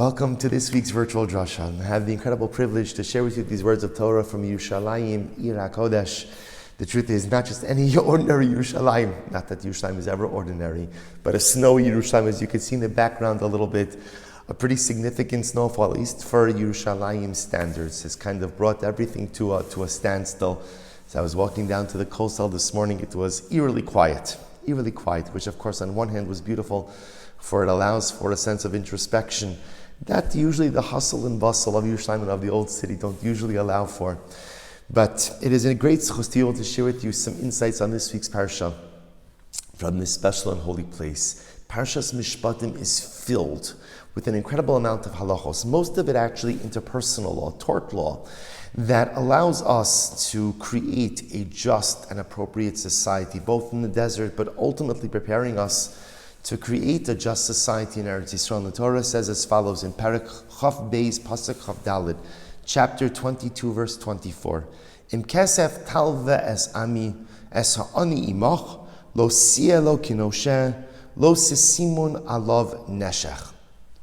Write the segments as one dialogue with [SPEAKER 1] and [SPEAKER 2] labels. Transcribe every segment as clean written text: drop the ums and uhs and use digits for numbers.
[SPEAKER 1] Welcome to this week's virtual Drasha. I have the incredible privilege to share with you these words of Torah from Yerushalayim, Ir HaKodesh. The truth is, not just any ordinary Yerushalayim, not that Yerushalayim is ever ordinary, but a snowy Yerushalayim, as you can see in the background a little bit, a pretty significant snowfall, at least for Yerushalayim standards, has kind of brought everything to a standstill. So I was walking down to the coastal this morning, it was eerily quiet, which of course on one hand was beautiful, for it allows for a sense of introspection that usually the hustle and bustle of Yerushalayim and of the old city don't usually allow for. But it is a great zchus to be able to share with you some insights on this week's parsha from this special and holy place. Parshas Mishpatim is filled with an incredible amount of halachos, most of it actually interpersonal law, tort law, that allows us to create a just and appropriate society, both in the desert, but ultimately preparing us to create a just society in Eretz Yisrael. The Torah says as follows in Parak Chav Beis Pasuk Chav Daled, chapter 22, verse 24. Im kesef talve es ami es ha'ani imach lo sielo kinoshe lo sesimun alav neshech.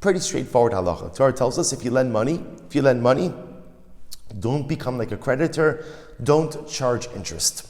[SPEAKER 1] Pretty straightforward halacha. The Torah tells us if you lend money, don't become like a creditor, don't charge interest.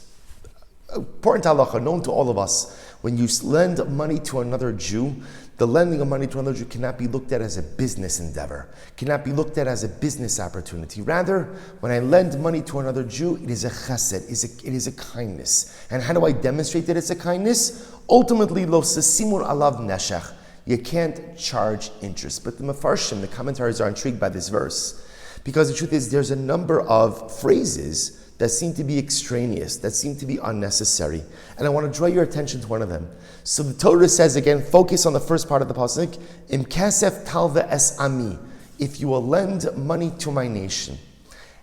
[SPEAKER 1] Important halacha, known to all of us. When you lend money to another Jew, the lending of money to another Jew cannot be looked at as a business endeavor, cannot be looked at as a business opportunity. Rather, when I lend money to another Jew, it is a chesed, it is a kindness. And how do I demonstrate that it's a kindness? Ultimately, lo sesimur alav neshech. You can't charge interest. But the Mefarshim, the commentaries, are intrigued by this verse, because the truth is there's a number of phrases that seem to be extraneous, that seem to be unnecessary. And I want to draw your attention to one of them. So the Torah says again, focus on the first part of the pasuk, Im kasef talve es ami, if you will lend money to my nation.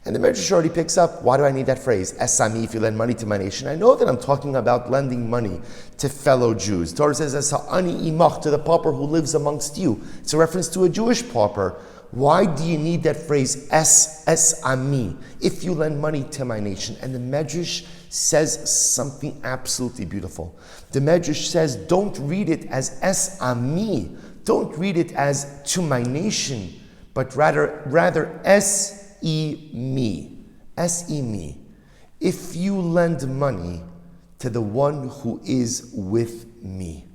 [SPEAKER 1] And the Medrash already picks up, why do I need that phrase, es ami, if you lend money to my nation? I know that I'm talking about lending money to fellow Jews. The Torah says, es ha'ani imach, to the pauper who lives amongst you. It's a reference to a Jewish pauper. Why do you need that phrase, es ami, if you lend money to my nation? And the Medrash says something absolutely beautiful. The Medrash says, don't read it as es ami, don't read it as to my nation, but rather es-e me, es-e me. If you lend money to the one who is with me.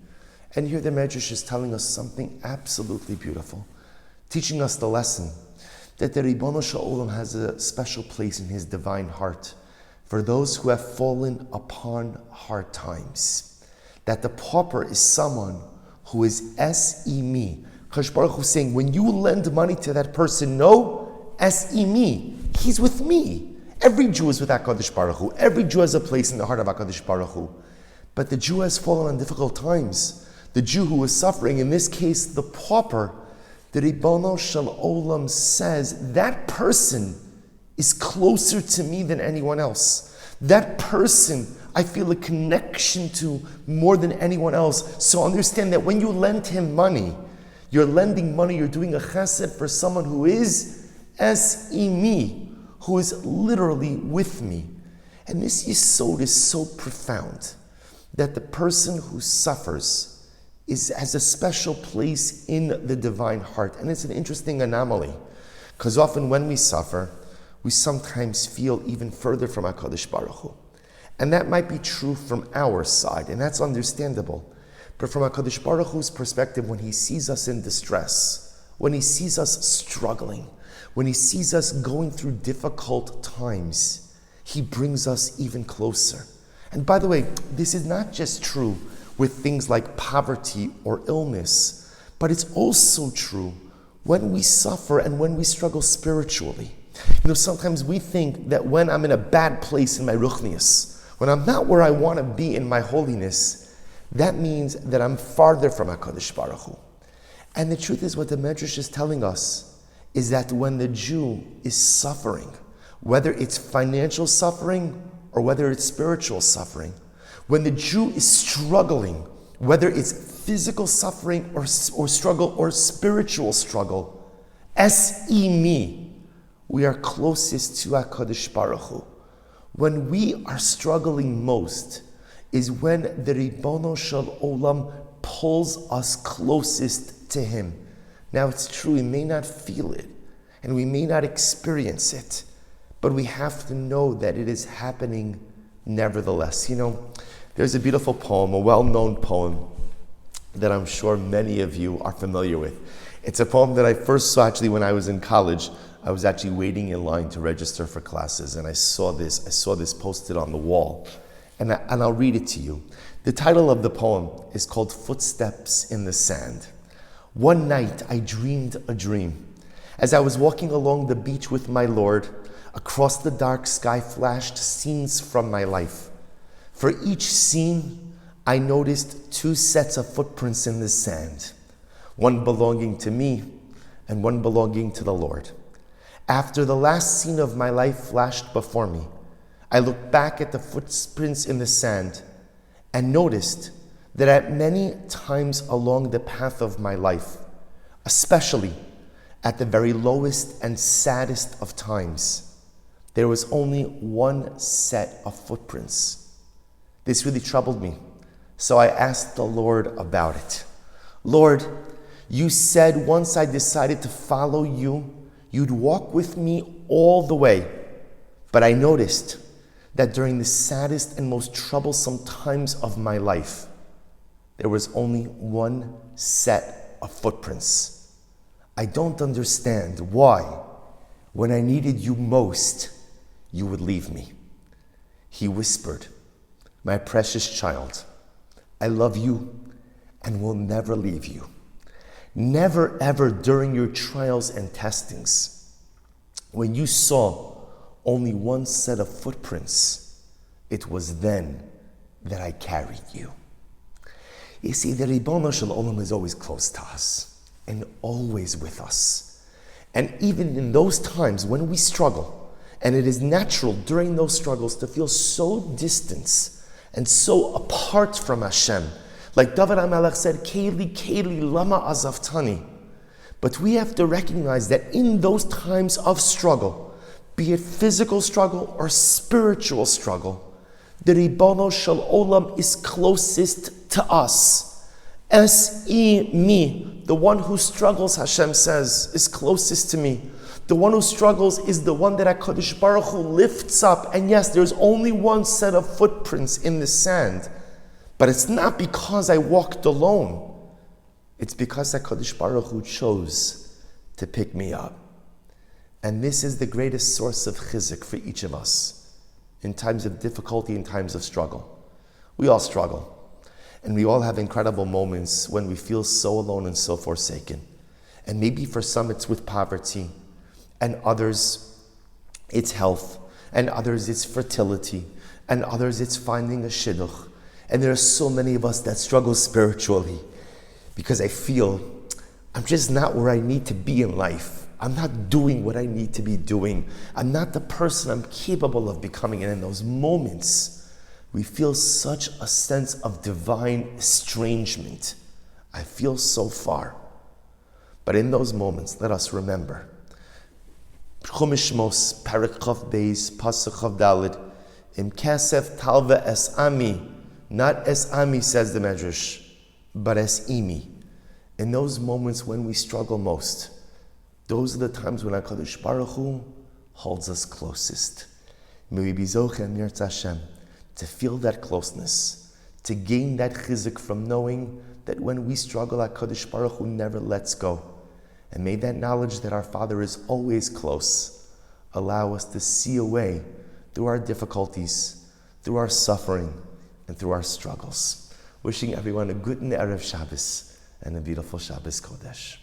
[SPEAKER 1] And here the Medrash is telling us something absolutely beautiful, teaching us the lesson that the Ribono Shel Olam has a special place in his divine heart for those who have fallen upon hard times. That the pauper is someone who is es-e me. Kadosh Baruch Hu is saying, when you lend money to that person, know es-e me. He's with me. Every Jew is with HaKadosh Baruch Hu. Every Jew has a place in the heart of HaKadosh Baruch Hu. But the Jew has fallen on difficult times. The Jew who is suffering, in this case, the pauper, the Ribono Shel Olam says, that person is closer to me than anyone else. That person I feel a connection to more than anyone else. So understand that when you lend him money, you're lending money, you're doing a chesed for someone who is es-e me, who is literally with me. And this yesod is so profound that the person who suffers has a special place in the divine heart. And it's an interesting anomaly, because often when we suffer, we sometimes feel even further from HaKadosh Baruch Hu. And that might be true from our side, and that's understandable. But from HaKadosh Baruch Hu's perspective, when he sees us in distress, when he sees us struggling, when he sees us going through difficult times, he brings us even closer. And by the way, this is not just true with things like poverty or illness, but it's also true when we suffer and when we struggle spiritually. You know, sometimes we think that when I'm in a bad place in my ruchnius, when I'm not where I want to be in my holiness, that means that I'm farther from HaKadosh Baruch Hu. And the truth is, what the Medrash is telling us is that when the Jew is suffering, whether it's financial suffering or whether it's spiritual suffering, when the Jew is struggling, whether it's physical suffering or struggle or spiritual struggle, es-e me, we are closest to HaKadosh Baruch Hu. When we are struggling most is when the Ribono Shel Olam pulls us closest to him. Now it's true, we may not feel it, and we may not experience it, but we have to know that it is happening nevertheless. There's a beautiful poem, a well-known poem, that I'm sure many of you are familiar with. It's a poem that I first saw actually when I was in college. I was actually waiting in line to register for classes, and I saw this posted on the wall, and I'll read it to you. The title of the poem is called Footsteps in the Sand. One night I dreamed a dream. As I was walking along the beach with my Lord, across the dark sky flashed scenes from my life. For each scene, I noticed two sets of footprints in the sand, one belonging to me and one belonging to the Lord. After the last scene of my life flashed before me, I looked back at the footprints in the sand and noticed that at many times along the path of my life, especially at the very lowest and saddest of times, there was only one set of footprints. This really troubled me, so I asked the Lord about it. Lord, you said once I decided to follow you, you'd walk with me all the way. But I noticed that during the saddest and most troublesome times of my life, there was only one set of footprints. I don't understand why, when I needed you most, you would leave me. He whispered, my precious child, I love you and will never leave you. Never ever during your trials and testings, when you saw only one set of footprints, it was then that I carried you. You see, the Ribono Shel Olam is always close to us and always with us. And even in those times when we struggle, and it is natural during those struggles to feel so distant and so apart from Hashem. Like David HaMelech said, Keli, Keli, lama azaftani. But we have to recognize that in those times of struggle, be it physical struggle or spiritual struggle, the Ribono Shel Olam is closest to us. S-E, me, the one who struggles, Hashem says, is closest to me. The one who struggles is the one that HaKadosh Baruch Hu lifts up. And yes, there's only one set of footprints in the sand. But it's not because I walked alone. It's because HaKadosh Baruch Hu chose to pick me up. And this is the greatest source of chizuk for each of us in times of difficulty, in times of struggle. We all struggle. And we all have incredible moments when we feel so alone and so forsaken. And maybe for some it's with poverty, and others it's health, and others it's fertility, and others it's finding a shidduch. And there are so many of us that struggle spiritually because I feel I'm just not where I need to be in life. I'm not doing what I need to be doing. I'm not the person I'm capable of becoming. And in those moments, we feel such a sense of divine estrangement. I feel so far. But in those moments, let us remember. Chumash Shmos, Perek Chav Beis, Pasuk Chav Daled, Im Kesef Talva Es Ami, not Es Ami, says the Medrash, but Es Imi. In those moments when we struggle most, those are the times when HaKadosh Baruch Hu holds us closest. May we be Zoche Mirtz Hashem to feel that closeness, to gain that chizuk from knowing that when we struggle, HaKadosh Baruch Hu never lets go. And may that knowledge that our Father is always close allow us to see a way through our difficulties, through our suffering, and through our struggles. Wishing everyone a good Erev Shabbos and a beautiful Shabbos Kodesh.